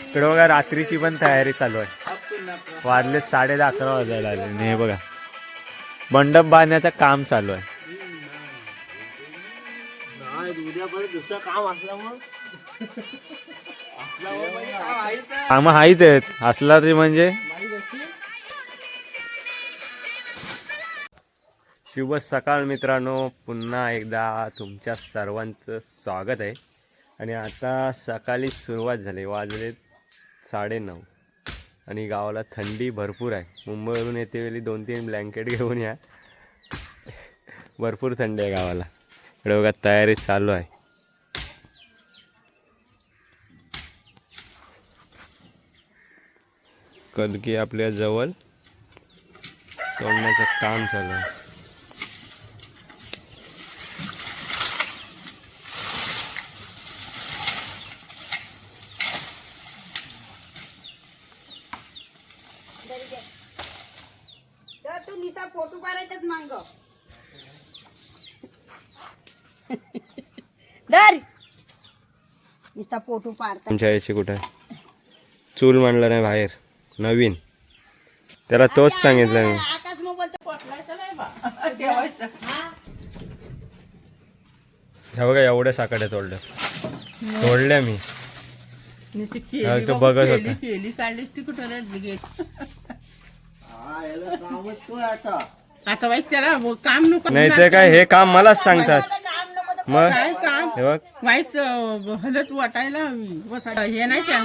इकडे बघा रात्रीची पण तयारी चालू आहे. वाजले 10:30-11 वाजायला आले. हे बघा मंडप बांधण्याचं काम चालू आहे. काम आहेतच असला तरी म्हणजे. शुभ सकाळ मित्रांनो, पुन्हा एकदा तुमच्या सर्वांचं स्वागत आहे. आणि आता सकाळी सुरुवात झाली, वाजले 9:30 आणि गावाला थंडी भरपूर आहे. मुंबईवरून येते वेळी 2-3 ब्लँकेट घेऊन या, भरपूर थंडी आहे गावाला. इकडे बघा तयारी चालू आहे. कदकी आपल्या जवळ तोडण्याचं काम चालू आहे. फोटो काढायचाच मांग दर नुसता फोटो पाडता. तुमच्या याची कुठे चूल मांडलं नाही बाहेर नवीन, त्याला तोच सांगितलं मी. आकाश मोबाईल ह्या बघा एवढ्या साकड्या तोडल्या मी. तो बघत होता. आता वाईट त्याला काम नको नाही ते काय, हे काम मलाच सांगतात. मग काय काम हे बघ वाईट हलत वाटायला हवी हे नाही त्या